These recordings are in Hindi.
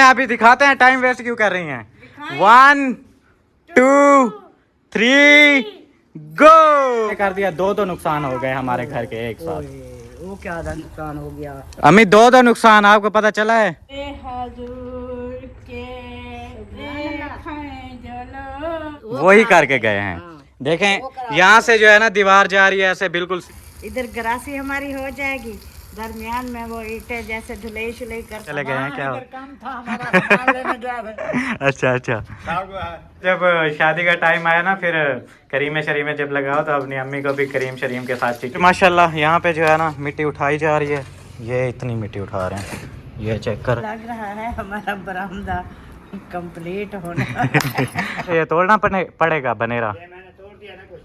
अभी दिखाते हैं, टाइम वेस्ट क्यों कर रही हैं। 1 2 3 गो कर दिया। दो नुकसान हो गए हमारे घर के एक साथ। वो क्या नुकसान हो गया अम्मी? दो नुकसान आपको पता चला है? वही करके गए हैं। देखें यहाँ से जो है ना दीवार जा रही है ऐसे बिल्कुल। इधर गरासी हमारी हो जाएगी, दरमियान में वो ईंटें जैसे धुलाई शुलाई कर चले गए हैं क्या? काम था हमारा सामान लेने गया। अच्छा अच्छा। जब शादी का टाइम आया ना फिर करीमे शरीमे जब लगाओ तो अपनी अम्मी को भी करीम शरीम के साथ चाहिए। माशाल्लाह यहाँ पे जो है ना मिट्टी उठाई जा रही है। ये इतनी मिट्टी उठा रहे हैं, ये चेक कर। लग रहा है हमारा बरामदा कंप्लीट होना। ये तोड़ना पड़ेगा बनेरा। मैंने तोड़ दिया ना कुछ,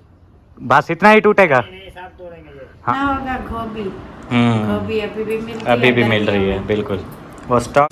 बस इतना ही टूटेगा। सब तोड़ेंगे ये। हाँ। ना होगा गोभी, गोभी अभी भी मिल रही है बिल्कुल। वो स्टॉक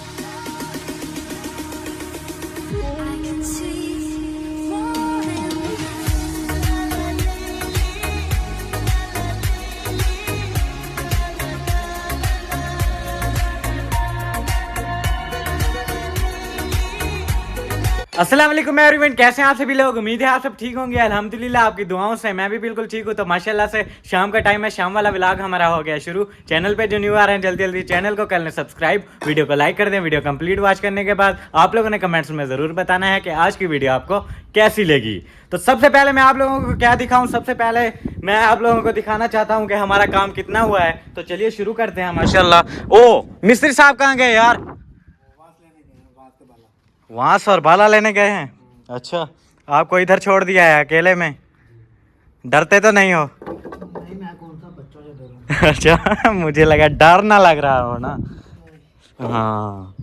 अस्सलाम वालेकुम एवरीवन, कैसे हैं आप सभी लोग? उम्मीद है आप सब ठीक होंगे। अल्हम्दुलिल्लाह आपकी दुआओं से मैं भी बिल्कुल ठीक हूँ। तो माशाल्लाह से शाम का टाइम है, शाम वाला व्लॉग हमारा हो गया शुरू। चैनल पे जो न्यू आ रहे हैं जल्दी जल्दी चैनल को कर लें सब्सक्राइब, वीडियो को लाइक कर दें। वीडियो कंप्लीट वॉच करने के बाद आप लोगों ने कमेंट्स में ज़रूर बताना है कि आज की वीडियो आपको कैसी लगी। तो सबसे पहले मैं आप लोगों को क्या दिखाऊँ? सबसे पहले मैं आप लोगों को दिखाना चाहता हूँ कि हमारा काम कितना हुआ है। तो चलिए शुरू करते हैं। माशाल्लाह। ओ मिस्त्री साहब कहाँ गए यार? वाँस और बाला लेने गए हैं। अच्छा, आपको इधर छोड़ दिया है अकेले में? डरते तो नहीं हो? नहीं, मैं कौन सा बच्चों से डरूं। अच्छा, मुझे लगा डर ना लग रहा हो ना। हाँ,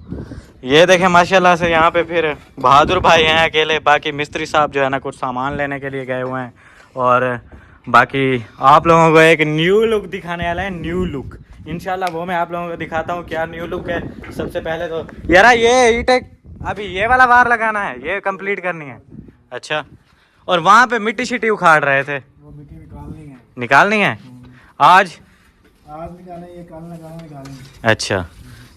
ये देखें माशाल्लाह से यहाँ पे फिर बहादुर भाई हैं अकेले। बाकी मिस्त्री साहब जो है ना कुछ सामान लेने के लिए गए हुए हैं। और बाकी आप लोगों को एक न्यू लुक दिखाने वाला है, न्यू लुक। इंशाल्लाह वो मैं आप लोगों को दिखाता हूँ क्या न्यू लुक है। सबसे पहले तो यार ये ईंटें अभी ये वाला वार लगाना है, ये कंप्लीट करनी है। अच्छा, और वहाँ पे मिट्टी शिट्टी उखाड़ रहे थे, वो मिट्टी निकालनी है। निकालनी है आज निकालें, ये कल निकालेंगे। अच्छा,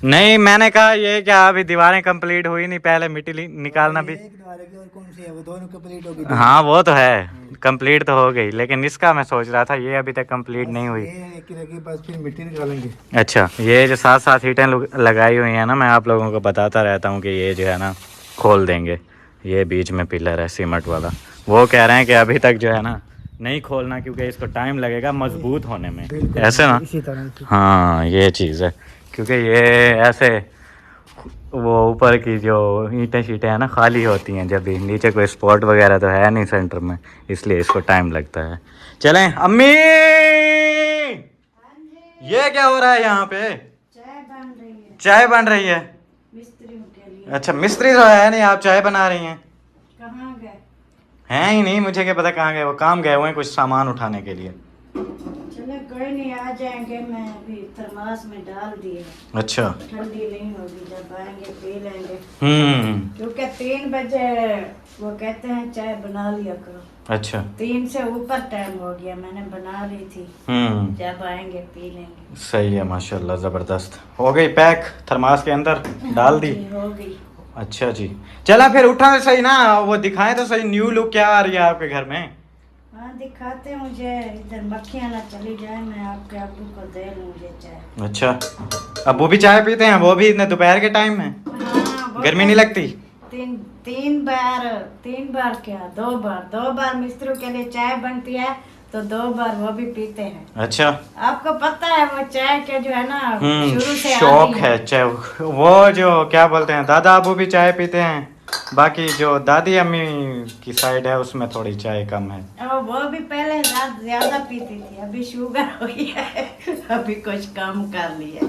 नहीं मैंने कहा ये क्या अभी दीवारें कंप्लीट हुई नहीं, पहले मिट्टी निकालना भी। एक दीवार की और कौन सी है? वो दोनों कंप्लीट हो गई। हाँ वो तो है, कंप्लीट तो हो गई, लेकिन इसका मैं सोच रहा था ये अभी तक कंप्लीट नहीं हुई। ये एक रखी, बस फिर मिट्टी निकालेंगे। अच्छा, ये जो साथ साथ ईंटें लगाई हुई हैं ना, मैं आप लोगों को बताता रहता हूँ कि ये जो है ना खोल देंगे। ये बीच में पिलर है सीमेंट वाला, वो कह रहे हैं कि अभी तक जो है ना नहीं खोलना क्योंकि इसको टाइम लगेगा मजबूत होने में। ऐसे ना, इसी तरह हाँ ये चीज़ है, क्योंकि ये ऐसे वो ऊपर की जो ईंटें शीटें हैं ना खाली होती हैं जब भी, नीचे कोई स्पॉट वगैरह तो है नहीं सेंटर में, इसलिए इसको टाइम लगता है। चलें अम्मी, ये क्या हो रहा है यहाँ पे? चाय बन रही है, चाय बन रही है। मिस्त्रियों के लिए। अच्छा, मिस्त्री तो है नहीं, आप चाय बना रही हैं? कहाँ गए? हैं ही नहीं, मुझे क्या पता कहाँ गए। वो काम गए हुए हैं कुछ सामान उठाने के लिए। चलो कोई नहीं, आ जाएंगे। मैं अभी थर्मास में डाल दिए, अच्छा। ठंडी नहीं होगी, जब आएंगे पी लेंगे। क्योंकि 3 बजे वो कहते हैं चाय बना लिया करो। अच्छा, 3 से ऊपर टाइम हो गया, मैंने बना ली थी। जब आएंगे पी लेंगे। सही है माशाल्लाह, ज़बरदस्त। हो गई पैक, थर्मास के अंदर डाल दी? हो गई। अच्छा जी, चला फिर उठा सही ना, वो दिखाएं तो सही न्यू लुक क्या आ रही है आपके घर में। हाँ दिखाते, मुझे इधर मक्खियाँ ना चली जाए, मैं आपके अब्बू को दे लूँ मुझे चाय। अच्छा, अब वो भी चाय पीते हैं? वो भी इतने दोपहर के टाइम में? हाँ, गर्मी नहीं लगती? तीन बार क्या, 2 बार मिस्त्रियों के लिए चाय बनती है, तो 2 बार वो भी पीते हैं। अच्छा, आपको पता है वो चाय के जो है ना शुरू से शौक है चाय। वो जो क्या बोलते हैं, दादा अबू भी चाय पीते हैं, बाकी जो दादी अम्मी की साइड है उसमें थोड़ी चाय कम है। और वो भी पहले ज्यादा पीती थी, अभी शुगर हो गया है, अभी कुछ कम कर लिया।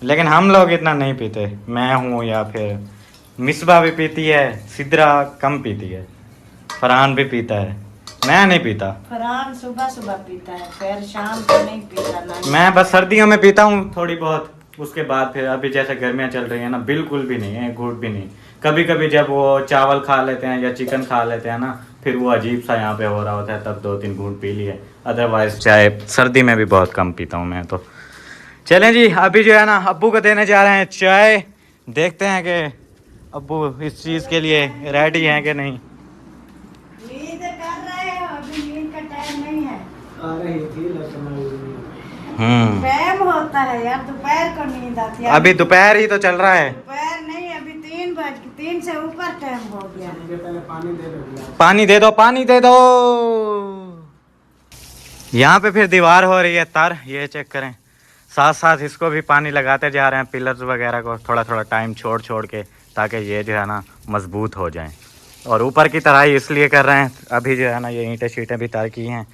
लेकिन हम लोग इतना नहीं पीते। मैं हूँ या फिर मिसबा भी पीती है, सिद्रा कम पीती है, फरहान भी पीता है, मैं नहीं पीता। फरहान सुबह सुबह पीता है, फिर शाम को नहीं पीता ना। मैं बस सर्दियों में पीता हूँ थोड़ी बहुत, उसके बाद फिर अभी जैसे गर्मियाँ चल रही है ना बिल्कुल भी नहीं है, घूट भी नहीं। कभी कभी जब वो चावल खा लेते हैं या चिकन खा लेते हैं ना, फिर वो अजीब सा यहाँ पे हो रहा होता है, तब 2-3 घूंट पी लिए। अदरवाइज चाय सर्दी में भी बहुत कम पीता हूँ मैं तो। चलें जी, अभी जो है ना अब्बू को देने जा रहे हैं चाय। देखते हैं कि अब्बू इस चीज़ के लिए रेडी हैं कि नहीं। नींद कर रहे हो, अभी नींद का टाइम नहीं है। आ रही थी लक्ष्मण वहम होता है यार, दोपहर को नींद आती है। अभी दोपहर ही तो चल रहा है। दोपहर नहीं, अभी 3 से ऊपर टाइम हो गया। मुझे पहले पानी दे दो। पानी दे दो, पानी दे दो। यहाँ पे फिर दीवार हो रही है तर, ये चेक करें। साथ साथ इसको भी पानी लगाते जा रहे हैं, पिलर्स वगैरह को थोड़ा थोड़ा टाइम छोड़ छोड़ के, ताकि ये जो है ना मजबूत हो जाएं। और ऊपर की तराई इसलिए कर रहे हैं अभी जो है ना, ये ईंटें शीटें भी तर की हैं,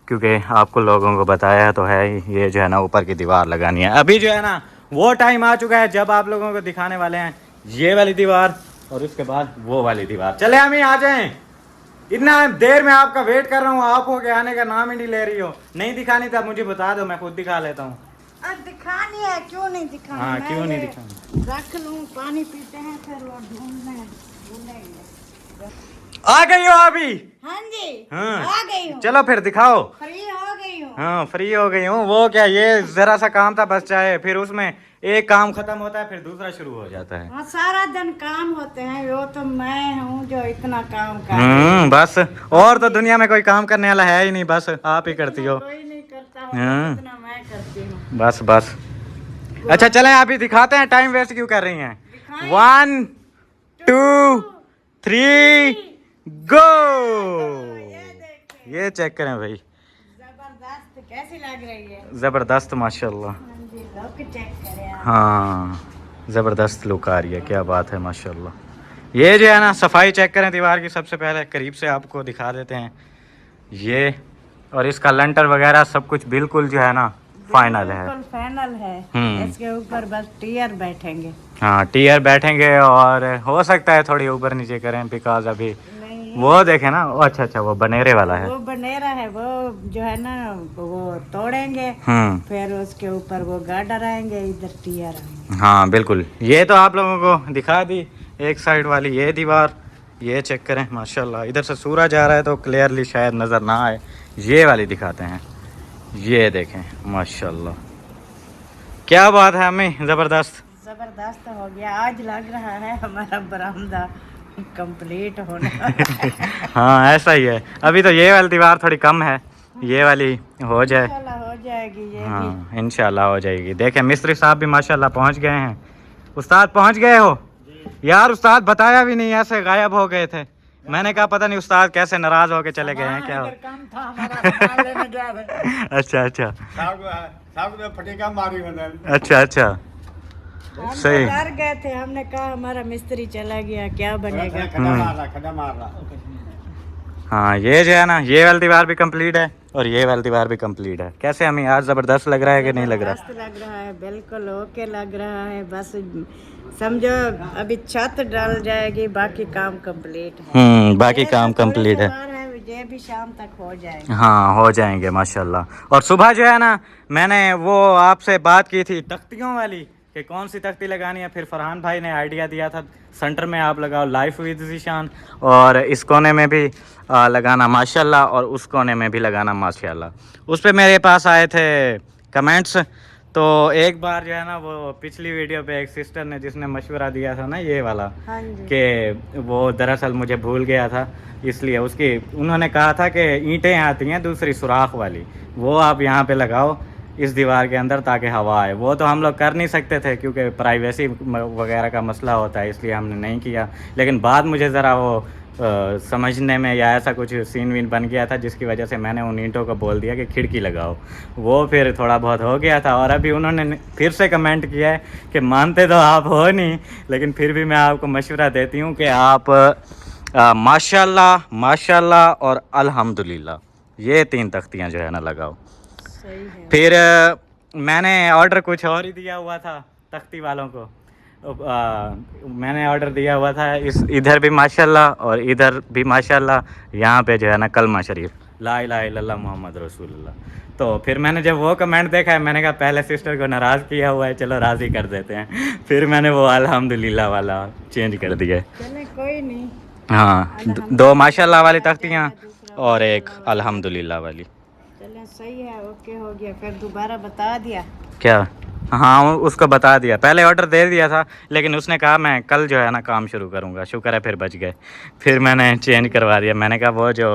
क्योंकि आपको लोगों को बताया तो है ही, ये जो है ना ऊपर की दीवार लगानी है। अभी जो है ना वो टाइम आ चुका है जब आप लोगों को दिखाने वाले हैं ये वाली दीवार और उसके बाद वो वाली दीवार। चले हम ही आ जाएं, इतना देर में आपका वेट कर रहा हूँ, आप हो के आने का नाम ही नहीं ले रही हो। नहीं दिखानी तो मुझे बता दो, मैं खुद दिखा लेता हूँ। अब दिखानी है, क्यों नहीं दिखानी? हाँ, मैं क्यों नहीं ये दिखानी? रख लूं, पानी पीते हैं फिर वो ढूंढेंगे। आ गई हो अभी? हाँ जी, हाँ। आ गई हूँ। चलो फिर दिखाओ। फ्री हो गई हूँ। हाँ, फ्री हो गई हूँ। वो क्या, ये जरा सा काम था बस, चाहे फिर उसमें एक काम खत्म होता है फिर दूसरा शुरू हो जाता है। हाँ, सारा दिन काम होते हैं, वो तो मैं हूँ जो इतना काम कर। बस और तो दुनिया में कोई काम करने वाला है ही नहीं, बस आप ही करती हो। कोई नहीं करता हाँ। जितना मैं करती हूँ। बस बस। अच्छा चलें अभी दिखाते हैं, टाइम वेस्ट क्यों कर रही हैं। दिखाएं। 1 2 3 गो। ये चेक करें भाई, जबरदस्त कैसी लग रही है? जबरदस्त माशाल्लाह। हाँ जी, लुक चेक करें आप। हाँ, ज़बरदस्त लुक आ रही है, क्या बात है माशाल्लाह। ये जो है ना, सफाई चेक करें दीवार की, सबसे पहले करीब से आपको दिखा देते हैं ये। और इसका लंटर वगैरह सब कुछ बिल्कुल जो है ना फाइनल है। बिल्कुल फाइनल है। इसके ऊपर बस टीयर बैठेंगे। हाँ, टीयर बैठेंगे और हो सकता है थोड़ी ऊपर नीचे करें, बिकॉज अभी नहीं, वो देखे ना, अच्छा अच्छा वो बनेरे वाला है। वो बनेरा है, वो जो है ना वो तोड़ेंगे, फिर उसके ऊपर वो गार्डर आएंगे, इधर टीयर आएंगे। हाँ बिल्कुल, ये तो आप लोगों को दिखा दी एक साइड वाली ये दीवार। ये चेक करें माशाल्लाह, इधर से सूरज आ रहा है तो क्लियरली शायद नज़र ना आए। ये वाली दिखाते हैं, ये देखें माशाल्लाह, क्या बात है हमें, ज़बरदस्त जबरदस्त हो गया। आज लग रहा है हमारा बरामदा कंप्लीट होने हाँ ऐसा ही है। अभी तो ये वाली दीवार थोड़ी कम है, ये वाली हो जाए। इंशाल्लाह हो जाएगी ये भी। हाँ इंशाल्लाह हो जाएगी। देखें मिस्त्री साहब भी माशाल्लाह पहुंच गए हैं। उस्ताद पहुंच गए हो? यार उस्ताद बताया भी नहीं, ऐसे गायब हो गए थे। मैंने कहा पता नहीं उस्ताद कैसे नाराज होके चले गए हैं क्या। अच्छा अच्छा फटेगा मारी अच्छा अच्छा, हम सही। तो डर गए थे, हमने कहा हमारा मिस्त्री चला गया, क्या बनेगा। खड़ा मार रहा। हाँ ये जो है ना, ये वाली दीवार भी कंप्लीट है और ये वाली दीवार भी कंप्लीट है। कैसे हमें यार, जबरदस्त लग रहा है कि नहीं लग रहा? मस्त लग रहा है, बिल्कुल ओके लग रहा है। बस समझो अभी छत डाल जाएगी, बाकी काम कंप्लीट है। बाकी काम कंप्लीट है। ये भी शाम तक हो जाएगा। हाँ हो जाएंगे माशाल्लाह। और सुबह जो है ना, मैंने वो आपसे बात की थी तख्तियों वाली कि कौन सी तख्ती लगानी है, फिर फरहान भाई ने आइडिया दिया था सेंटर में आप लगाओ लाइफ विद ज़ीशान, और इस कोने में भी लगाना माशाल्लाह, और उस कोने में भी लगाना माशाल्लाह। उस पे मेरे पास आए थे कमेंट्स। तो एक बार जो है ना, वो पिछली वीडियो पे एक सिस्टर ने जिसने मशवरा दिया था ना ये वाला, हाँ जी। कि वो दरअसल मुझे भूल गया था, इसलिए उसकी उन्होंने कहा था कि ईंटें आती हैं दूसरी सुराख वाली, वो आप यहाँ पे लगाओ इस दीवार के अंदर ताकि हवा आए। वो तो हम लोग कर नहीं सकते थे क्योंकि प्राइवेसी वगैरह का मसला होता है, इसलिए हमने नहीं किया। लेकिन बाद मुझे ज़रा वो समझने में या ऐसा कुछ सीन वीन बन गया था, जिसकी वजह से मैंने उन ईंटों को बोल दिया कि खिड़की लगाओ। वो फिर थोड़ा बहुत हो गया था। और अभी उन्होंने फिर से कमेंट किया है कि मानते तो आप हो नहीं, लेकिन फिर भी मैं आपको मशवरा देती हूँ कि आप माशाल्लाह माशाल्लाह और अल्हम्दुलिल्लाह ये 3 तख्तियाँ जो है ना लगाओ। सही है। फिर मैंने ऑर्डर कुछ और ही दिया हुआ था तख्ती वालों को। मैंने ऑर्डर दिया हुआ था इधर भी माशाल्लाह और इधर भी माशाल्लाह, यहाँ पे जो है ना कलमा शरीफ ला इलाहा इल्लल्लाह मोहम्मद रसूलुल्लाह। तो फिर मैंने जब वो कमेंट देखा है, मैंने कहा पहले सिस्टर को नाराज़ किया हुआ है, चलो राज़ी कर देते हैं। फिर मैंने वो अल्हम्दुलिल्लाह वाला चेंज कर दिया। चले कोई नहीं। हाँ 2 माशाल्लाह वाली तख्तियाँ और एक अल्हम्दुलिल्लाह वाली। चले सही है, ओके हो गया। फिर दोबारा बता दिया क्या? हाँ उसको बता दिया, पहले ऑर्डर दे दिया था लेकिन उसने कहा मैं कल जो है ना काम शुरू करूँगा। शुक्र है फिर बच गए। फिर मैंने चेंज करवा दिया। मैंने कहा वो जो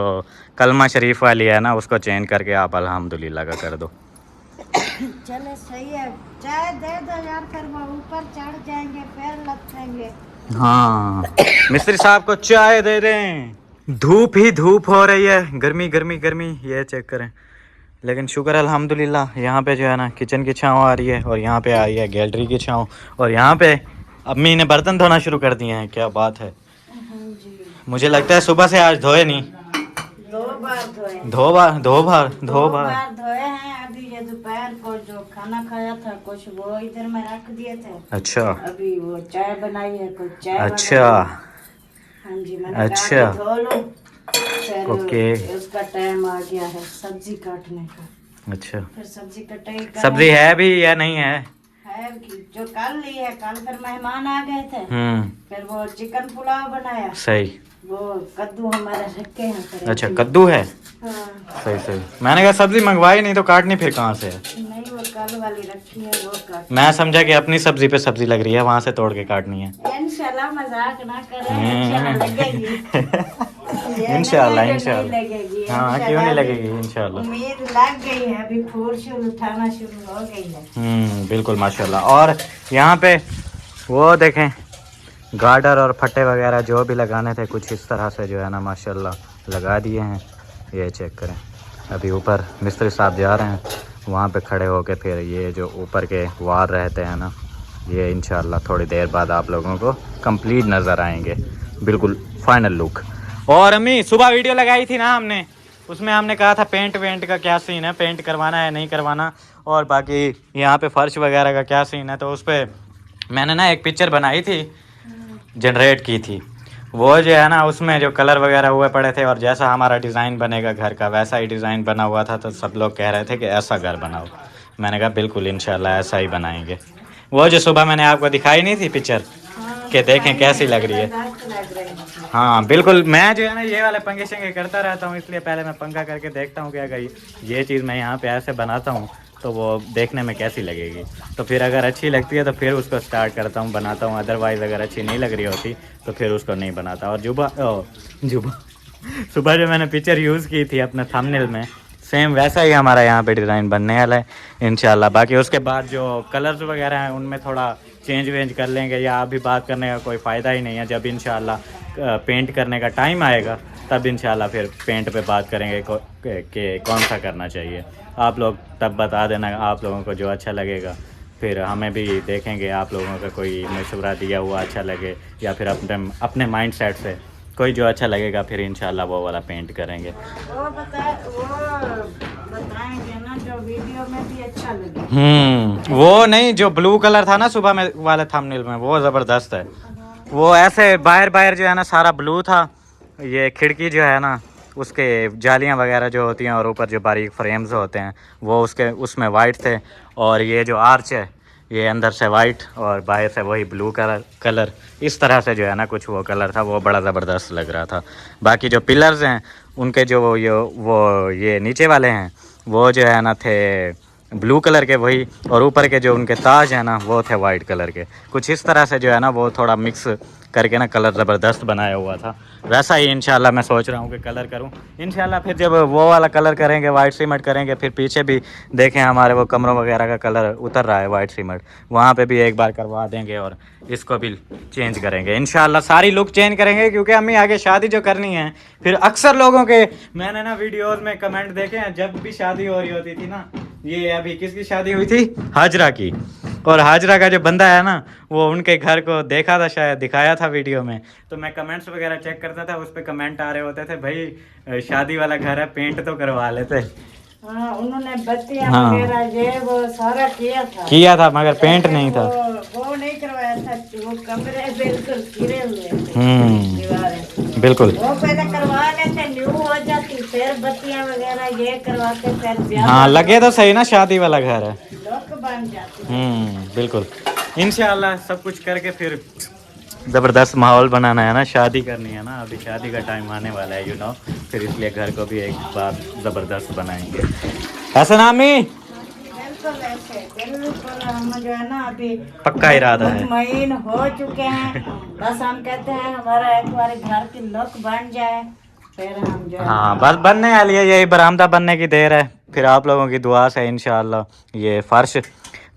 कलमा शरीफ वाली है ना उसको चेंज करके आप अल्हम्दुलिल्लाह का कर दो। चले सही है, चाय दे दो यार, फिर वो ऊपर चढ़ जाएंगे फिर लपेंगे। हाँ मिस्त्री साहब को चाय दे दें। धूप ही धूप हो रही है, गर्मी गर्मी गर्मी, ये चेक करें। लेकिन शुक्र अल्हम्दुलिल्लाह यहाँ पे जो है ना किचन की छाँव आ रही है और यहाँ पे आई है गैलरी की छाँव, और यहाँ पे अम्मी ने बर्तन धोना शुरू कर दिए हैं। क्या बात है। मुझे लगता है सुबह से आज धोए नहीं। दो बार धोए, दो बार धोए हैं। अभी ये दोपहर को जो खाना खाया था कुछ वो इधर में रख दिए थे। अच्छा अभी वो चाय बनाई है, कुछ चाय अच्छा बनाई है। हाँ जी, मैंने अच्छा। कहा कि धो लो, फिर ओके। उसका टाइम आ गया है सब्जी काटने का। अच्छा फिर सब्जी कटाई सब्जी है भी या नहीं है? है जो कल ली है, कल फिर मेहमान आ गए थे, फिर वो चिकन पुलाव बनाया। सही। वो कद्दू हमारे रखे हैं फिर। अच्छा कद्दू है। हाँ। सही सही। मैंने कहा सब्जी मंगवाई नहीं तो काटनी फिर कहाँ से है? नहीं वो कल वाली रखी है वो काट। मैं समझा कि अपनी सब्जी पे सब्जी लग रही है वहां से तोड़ के काटनी है। इंशाल्लाह मजाक ना करें, इंशाल्लाह लगेगी। इंशाल्लाह नहीं इंशाल्लाह। लगेगी। हाँ क्यों नहीं लगेगी इंशाल्लाह। उम्मीद लग गई है, अभी फूल शूल उठाना शुरू हो गई है। बिल्कुल माशाल्लाह। और यहाँ पे वो देखें गार्डर और फट्टे वगैरह जो भी लगाने थे कुछ इस तरह से जो है ना माशाल्लाह लगा दिए हैं। ये चेक करें। अभी ऊपर मिस्त्री साहब जा रहे हैं, वहाँ पे खड़े होके फिर ये जो ऊपर के वार रहते हैं ना ये इंशाल्लाह थोड़ी देर बाद आप लोगों को कंप्लीट नज़र आएंगे, बिल्कुल फाइनल लुक। और अम्मी सुबह वीडियो लगाई थी ना हमने, उसमें हमने कहा था पेंट वेंट का क्या सीन है, पेंट करवाना है नहीं करवाना, और बाकी यहाँ पे फर्श वगैरह का क्या सीन है। तो उस पर मैंने ना एक पिक्चर बनाई थी, जनरेट की थी। वो जो है ना उसमें जो कलर वगैरह हुए पड़े थे और जैसा हमारा डिज़ाइन बनेगा घर का वैसा ही डिज़ाइन बना हुआ था। तो सब लोग कह रहे थे कि ऐसा घर बनाओ। मैंने कहा बिल्कुल इंशाल्लाह ऐसा ही बनाएंगे। वो जो सुबह मैंने आपको दिखाई नहीं थी पिक्चर कि देखें कैसी लग रही है। हाँ बिल्कुल। मैं जो है ना ये वाले पंखे शंखे करता रहता हूँ, इसलिए पहले मैं पंखा करके देखता हूँ कि अगर ये चीज़ मैं यहाँ पे ऐसे बनाता हूँ तो वो देखने में कैसी लगेगी। तो फिर अगर अच्छी लगती है तो फिर उसको स्टार्ट करता हूँ बनाता हूँ, अदरवाइज़ अगर अच्छी नहीं लग रही होती तो फिर उसको नहीं बनाता। और सुबह जो मैंने पिक्चर यूज़ की थी अपने थंबनेल में सेम वैसा ही हमारा यहाँ पे डिज़ाइन बनने वाला है इंशाल्लाह। बाकी उसके बाद जो कलर्स वगैरह हैं उनमें थोड़ा चेंज वेंज कर लेंगे, या अभी बात करने का कोई फ़ायदा ही नहीं है। जब इंशाल्लाह पेंट करने का टाइम आएगा तब इंशाल्लाह फिर पेंट पे बात करेंगे कि कौन सा करना चाहिए। आप लोग तब बता देना आप लोगों को जो अच्छा लगेगा, फिर हमें भी देखेंगे आप लोगों का कोई मशवरा दिया हुआ अच्छा लगे, या फिर अपने माइंड सेट से कोई जो अच्छा लगेगा फिर इंशाल्लाह वो वाला पेंट करेंगे। वो बताएंगे ना जो वीडियो में भी अच्छा लगे। वो नहीं जो ब्लू कलर था ना सुबह में वाले थंबनेल में वो ज़बरदस्त है। वो ऐसे बाहर जो है ना सारा ब्लू था, ये खिड़की जो है ना उसके जालियां वगैरह जो होती हैं और ऊपर जो बारीक फ्रेम्स होते हैं वो उसमें वाइट थे, और ये जो आर्च है ये अंदर से वाइट और बाहर से वही ब्लू कलर इस तरह से जो है ना कुछ वो कलर था, वो बड़ा ज़बरदस्त लग रहा था। बाकी जो पिलर्स हैं उनके जो ये नीचे वाले हैं वो जो है ना थे ब्लू कलर के वही, और ऊपर के जो उनके ताज हैं ना वो थे वाइट कलर के। कुछ इस तरह से जो है ना वो थोड़ा मिक्स करके ना कलर ज़बरदस्त बनाया हुआ था। वैसा ही इंशाल्लाह मैं सोच रहा हूँ कि कलर करूँ इंशाल्लाह। फिर जब वो वाला कलर करेंगे वाइट सीमेंट करेंगे, फिर पीछे भी देखें हमारे वो कमरों वगैरह का कलर उतर रहा है वाइट सीमेंट, वहाँ पे भी एक बार करवा देंगे और इसको भी चेंज करेंगे इंशाल्लाह। सारी लुक चेंज करेंगे क्योंकि हमें आगे शादी जो करनी है। फिर अक्सर लोगों के मैंने ना वीडियोज़ में कमेंट देखे हैं, जब भी शादी हो रही होती थी ना, ये अभी किसकी शादी हुई थी, हाजरा की, और हाजरा का जो बंदा है ना वो उनके घर को देखा था, शायद दिखाया था वीडियो में। तो मैं कमेंट्स वगैरह चेक करता था, उस पर कमेंट आ रहे होते थे भाई शादी वाला घर है पेंट तो करवा लेते। हाँ उन्होंने बत्तियां वगैरह ये वो सारा किया था मगर पेंट नहीं था। वो नहीं करवाया था, वो कमरे बिल्कुल गिरे हुए दीवारें बिल्कुल। वो पहले करवा लेते, न्यू हो जाती, फिर बत्तियां वगैरह ये करवाते, फिर हाँ लगे तो सही ना शादी वाला घर है, लोग बन जाते। बिल्कुल। इंशाल्लाह सब कुछ करके फिर ज़बरदस्त माहौल बनाना है ना, शादी करनी है ना, अभी शादी का टाइम आने वाला है फिर इसलिए घर को भी एक बार ज़बरदस्त बनाएंगे। हसन आमी बिल्कुल ऐसे बिल्कुल हम जो है ना अभी पक्का इरादा है। मुतमईन हो चुके हैं। बस हम कहते हैं हमारा एक बार घर की लुक बन जाए फिर हम जो है हाँ बस बनने वाली है, यही बरामदा बनने की देर है। फिर आप लोगों की दुआ से इंशाल्लाह ये फर्श,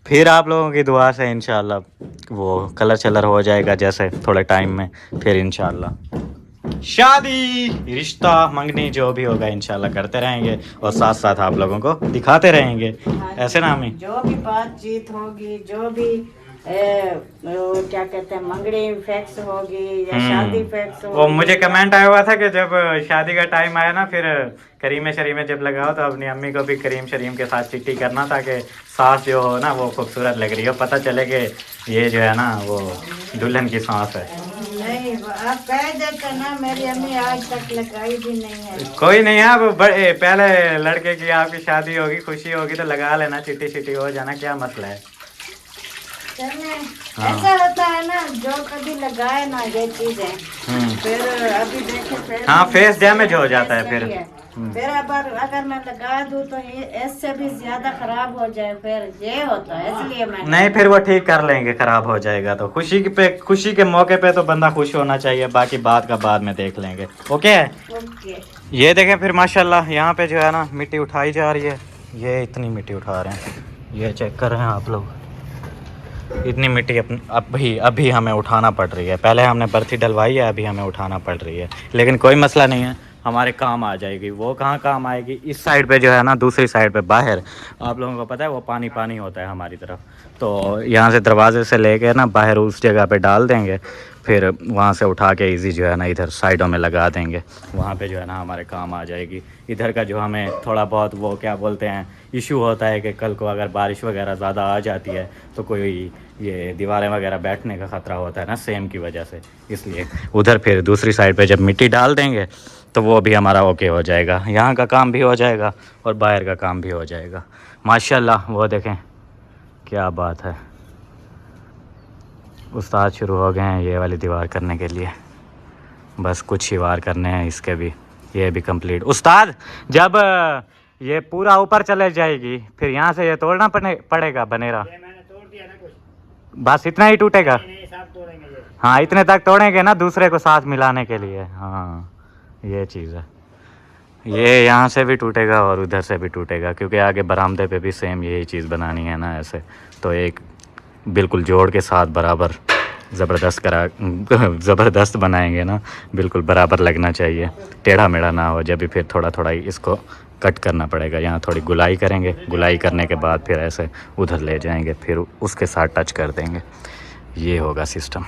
फिर आप लोगों की दुआ से इंशाल्लाह वो कलर चलर हो जाएगा जैसे थोड़े टाइम में। फिर इंशाल्लाह शादी रिश्ता मंगनी जो भी होगा इंशाल्लाह करते रहेंगे और साथ साथ आप लोगों को दिखाते रहेंगे, ऐसे ना हमें। जो भी बातचीत होगी, जो भी वो क्या कहते हैं मंगनी फिक्स होगी या शादी फिक्स होगी। वो मुझे कमेंट आया हुआ था कि जब शादी का टाइम आया ना, फिर करीमे शरीमे जब लगाओ तो अपनी अम्मी को भी करीम शरीम के साथ चिट्ठी करना, ताकि सास जो हो ना वो खूबसूरत लग रही हो, पता चले कि ये जो है ना वो दुल्हन की सांस है। नहीं आप कह देते ना, मेरी अम्मी आज तक लगाई भी नहीं है। कोई नहीं है, अब पहले लड़के की आपकी शादी होगी, खुशी होगी तो लगा लेना, चिट्ठी चिट्ठी हो जाना, क्या मसला है। ऐसा होता है ना, जो कभी लगाए ना ये चीजें फिर अभी देखे फिर हाँ फेस डैमेज हो जाता है फिर। फिर अगर मैं लगा दूं तो ये इससे भी ज्यादा खराब हो जाए, फिर ये होता है, इसलिए मैं नहीं फिर वो ठीक कर लेंगे, खराब हो जाएगा तो खुशी के मौके पे तो बंदा खुश होना चाहिए, बाकी बात का बाद में देख लेंगे। Okay okay. ये देखें फिर माशाल्लाह यहाँ पे जो है ना मिट्टी उठाई जा रही है, ये इतनी मिट्टी उठा रहे हैं, ये चेक कर रहे हैं आप लोग, इतनी मिट्टी अभी हमें उठाना पड़ रही है। पहले हमने बर्थी डलवाई है, अभी हमें उठाना पड़ रही है, लेकिन कोई मसला नहीं है, हमारे काम आ जाएगी। वो कहाँ काम आएगी, इस साइड पे जो है ना, दूसरी साइड पे बाहर आप लोगों को पता है वो पानी पानी होता है हमारी तरफ, तो यहाँ से दरवाजे से लेके ना बाहर उस जगह पे डाल देंगे, फिर वहाँ से उठा के इजी जो है ना इधर साइडों में लगा देंगे, वहाँ पे जो है ना हमारे काम आ जाएगी। इधर का जो हमें थोड़ा बहुत वो क्या बोलते हैं इशू होता है कि कल को अगर बारिश वगैरह ज़्यादा आ जाती है तो कोई ये दीवारें वगैरह बैठने का ख़तरा होता है ना सेम की वजह से, इसलिए उधर फिर दूसरी साइड पे जब मिट्टी डाल देंगे तो वो भी हमारा ओके हो जाएगा, यहाँ का काम भी हो जाएगा और बाहर का काम भी हो जाएगा। माशाल्लाह वो देखें क्या बात है, उस्ताद शुरू हो गए हैं ये वाली दीवार करने के लिए, बस कुछ ही वार करने हैं इसके भी, ये भी कंप्लीट। उस्ताद जब ये पूरा ऊपर चले जाएगी फिर यहाँ से ये तोड़ना पड़ेगा बनेरा, मैंने तोड़ दिया ना कुछ, बस इतना ही टूटेगा। नहीं सब तोड़ेंगे ये। हाँ इतने तक तोड़ेंगे ना दूसरे को साथ मिलाने के लिए, हाँ ये चीज़ है। ये यहाँ से भी टूटेगा और उधर से भी टूटेगा, क्योंकि आगे बरामदे पे भी सेम यही चीज़ बनानी है ना ऐसे, तो एक बिल्कुल जोड़ के साथ बराबर ज़बरदस्त बनाएंगे ना, बिल्कुल बराबर लगना चाहिए, टेढ़ा मेढ़ा ना हो। जब भी फिर थोड़ा थोड़ा इसको कट करना पड़ेगा, यहाँ थोड़ी गुलाई करेंगे, गुलाई करने के बाद फिर ऐसे उधर ले जाएंगे, फिर उसके साथ टच कर देंगे, ये होगा सिस्टम।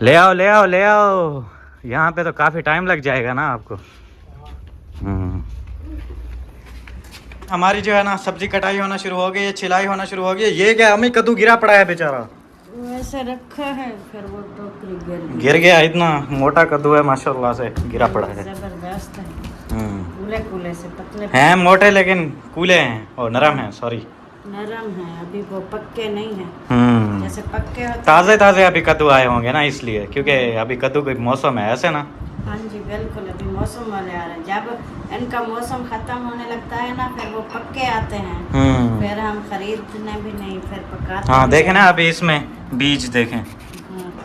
ले आओ ले आओ ले आओ, यहाँ पे तो काफ़ी टाइम लग जाएगा ना आपको। हमारी जो है ना सब्जी कटाई होना शुरू हो गई है, छिलाई होना शुरू हो गई है। ये क्या हमें कद्दू गिरा पड़ा है बेचारा, वैसे रखा है फिर वो टोकरी गिर गया, इतना मोटा कद्दू है माशाल्लाह से गिरा पड़ा है। जबरदस्त है, कूले कूले से पतले हैं मोटे लेकिन कूले हैं और नरम हैं, सॉरी नरम है, अभी वो पक्के नहीं है, जैसे पक्के होते ताज़े ताज़े अभी कद्दू आए होंगे ना इसलिए, क्योंकि अभी कद्दू का मौसम है ऐसे ना। हाँ जी बिल्कुल, अभी मौसम वाले आ रहे हैं, जब इनका मौसम खत्म होने लगता है ना फिर वो पक्के आते हैं, फिर हम खरीदने भी नहीं, फिर पकाते। हाँ देखें ना अभी इसमें बीज देखें,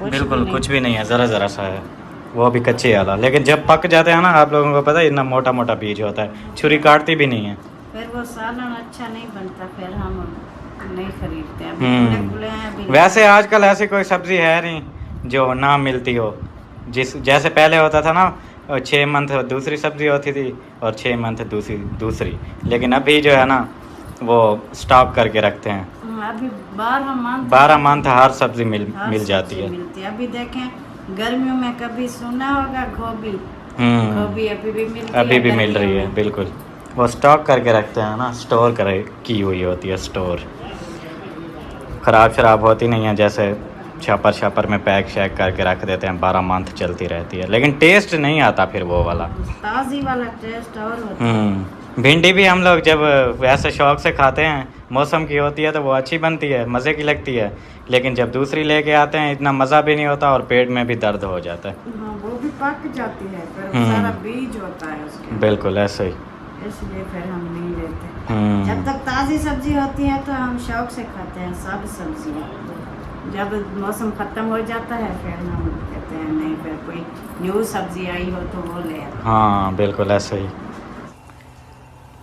बिल्कुल नहीं। कुछ भी नहीं है, ज़रा ज़रा सा है, वो भी कच्चे वाला, लेकिन जब पक जाते हैं ना आप लोगों को पता है इतना मोटा मोटा बीज होता है, छुरी काटती भी नहीं है, फिर वो सालन अच्छा नहीं बनता, फिर हम नहीं खरीदते। अभी कूले कूले हैं अभी। वैसे आजकल ऐसी कोई सब्जी है नहीं जो ना मिलती हो, जैसे पहले होता था ना 6 मंथ दूसरी सब्जी होती थी और 6 मंथ दूसरी, लेकिन अभी जो है ना वो स्टॉक करके रखते हैं, अभी 12 मंथ हर सब्जी मिल जाती है। मिलती है। अभी देखें गर्मियों में कभी सुना होगा गोभी, गोभी अभी भी मिलती है, अभी भी मिल रही है, में। बिल्कुल वो स्टॉक करके रखते हैं ना, स्टोर की हुई होती है, स्टोर ख़राब शराब होती नहीं है, जैसे छापर में पैक शैक करके रख देते हैं, 12 मंथ चलती रहती है, लेकिन टेस्ट नहीं आता फिर वो वाला ताज़ी वाला टेस्ट और होता है। भिंडी भी हम लोग जब वैसे शौक से खाते हैं, मौसम की होती है तो वो अच्छी बनती है, मज़े की लगती है, लेकिन जब दूसरी लेके आते हैं इतना मज़ा भी नहीं होता और पेट में भी दर्द हो जाता है। हाँ, वो भी पक जाती है, फिर सारा बीज होता है उसके। बिल्कुल ऐसे ही इसलिए फिर हम नहीं लेते। जब तक ताज़ी सब्जी होती है तो हम शौक से खाते हैं सब सब्जियाँ। जब मौसम ख़त्म हो जाता है फिर हम कहते हैं नहीं, फिर कोई न्यू सब्जी आई हो तो वो ले आते हैं। हाँ बिल्कुल ऐसे ही।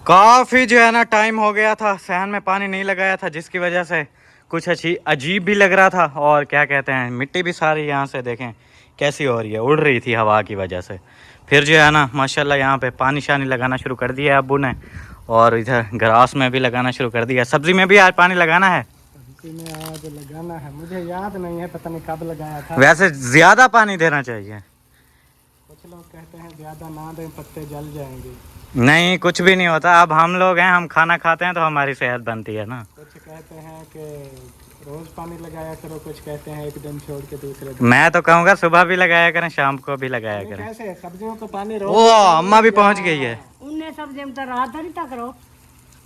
काफ़ी जो है ना टाइम हो गया था, सहन में पानी नहीं लगाया था, जिसकी वजह से कुछ अजीब भी लग रहा था। और क्या कहते हैं, मिट्टी भी सारी यहाँ से देखें कैसी हो रही है, उड़ रही थी हवा की वजह से। फिर जो है ना माशाल्लाह यहाँ पे पानी शानी लगाना शुरू कर दिया है अब्बू ने, और इधर ग्रास में भी लगाना शुरू कर दिया। सब्जी में भी आज पानी लगाना है। सब्जी में आज लगाना है, मुझे याद नहीं है, पता नहीं कब लगाया था। वैसे ज़्यादा पानी देना चाहिए। कुछ लोग कहते हैं ज़्यादा ना दें पत्ते जल जाएंगे। नहीं, कुछ भी नहीं होता। अब हम लोग हैं, हम खाना खाते हैं तो हमारी सेहत बनती है ना। कुछ कहते हैं कि रोज पानी लगाया करो, कुछ कहते हैं एक दिन छोड़ के दूसरे दिन। मैं तो कहूँगा सुबह भी लगाया करें, शाम को भी लगाया करें। कैसे सब्जियों को पानी रोज? ओ अम्मा भी पहुँच गई है। उन्हें सब्जी में तो रात नहीं था करो,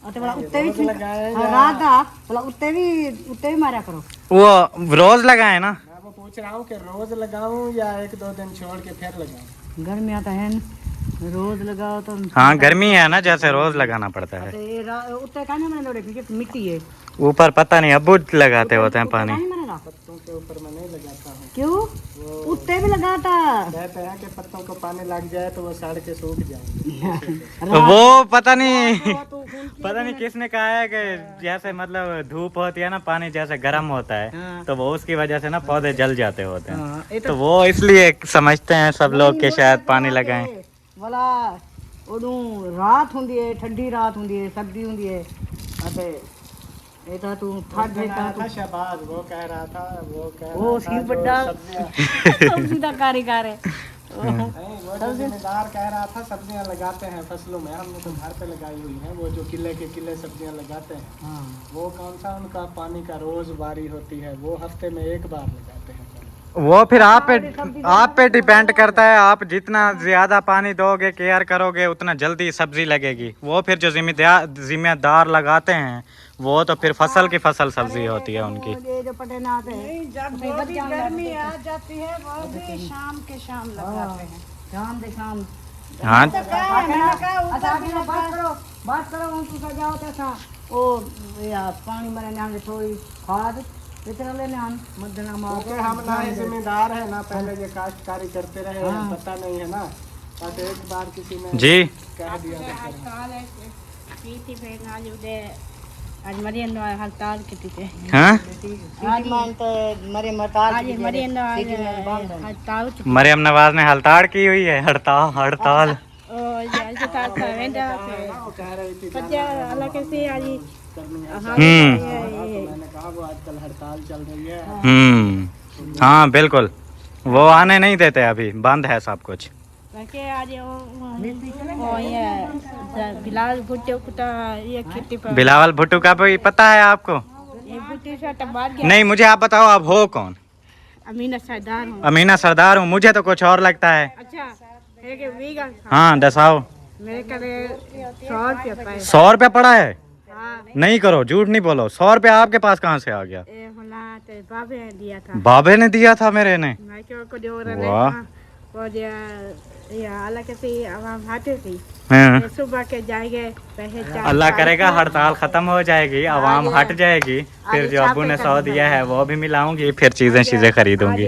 और तो बड़ा उत्ते भी लगाया रात था, बड़ा उत्ते भी मारा करो। वो रोज लगाए ना। मैं वो पूछ रहा हूँ कि रोज लगाऊं या एक दो दिन छोड़ के फिर लगाऊं। गर्मी आता है ना, रोज लगाओ तो हाँ गर्मी है ना, जैसे रोज लगाना पड़ता है। उत्ते का नहीं मैंने क्योंकि मिट्टी है ऊपर पता नहीं, अब्बू लगाते होते हैं पानी। पत्तों के ऊपर मैं नहीं लगाता हूँ। क्यों? उत्ते भी लगाता। कहते हैं कि पत्तों को पानी लग जाए तो वो सड़ के सूख जाएंगे। वो पता नहीं किसने कहा है कि जैसे मतलब धूप होती है ना, पानी जैसे गर्म होता है तो वो उसकी वजह से ना पौधे जल जाते होते हैं। तो वो इसलिए समझते हैं सब लोग कि शायद पानी लगाएं। वाला ओडू रात हुंदी है, ठंडी रात हुंदी है, सर्दी हुंदी है। अबे ये तो तू फट देता था शहबाज, वो कह रहा था वो सी बड़ा सब्जी का कारीगर है। वो जिम्मेदार कह रहा था सब्जियां लगाते हैं फसलों में, हमने तो घर पे लगाई हुई है। वो जो किले के किले सब्जियां लगाते हैं, वो कौन सा उनका पानी का रोज बारी होती है, वो हफ्ते में एक बार लगाते हैं। वो फिर आप पे डिपेंड करता है। आप जितना ज्यादा पानी दोगे, केयर करोगे, उतना जल्दी सब्जी लगेगी। वो फिर जो जिम्मेदार लगाते हैं वो तो फिर फसल की फसल सब्जी होती है उनकी। ये जो पटेना आते हैं जब गर्मी आ जाती है वो भी शाम के शाम लगाते हैं, शाम के शाम। हाँ बात करो उनको सजाओ था ओ या पानी मरे नाम थोड़ी खाद इतना लेने हम मदना मार। हम ना जिम्मेदार है ना, पहले ये काश्तकारी करते रहे, पता नहीं है ना। बस एक बार किसी ने जी कह दिया आज मरियन हड़ताल की थी। हाँ आज मानते मरियम हड़ताल आज मरियन हड़ताल मरियम नवाज ने हड़ताल की हुई है। हड़ताल मैंने कहा वो आजकल हड़ताल चल रही है। हाँ बिल्कुल, वो आने नहीं देते, अभी बंद है सब कुछ। बिलावल भुट्टो का भी पता है आपको? नहीं, मुझे आप बताओ आप हो कौन? अमीना सरदार हूँ। अमीना सरदार हूँ, मुझे तो कुछ और लगता है। अच्छा हाँ दसाओ। मेरे करे 100 रुपया पाए। 100 रुपया पड़ा है? हाँ। नहीं करो, झूठ नहीं बोलो। 100 रुपया आपके पास कहाँ से आ गया? बाबे ने दिया था। बाबे ने दिया था मेरे ने? वाह। सुबह के जाएंगे, अल्लाह करेगा हड़ताल खत्म हो जाएगी, आवाम हट जाएगी, फिर जो अब्बू ने 100 दिया है वो भी मिलाऊंगी, फिर चीजें खरीदूंगी।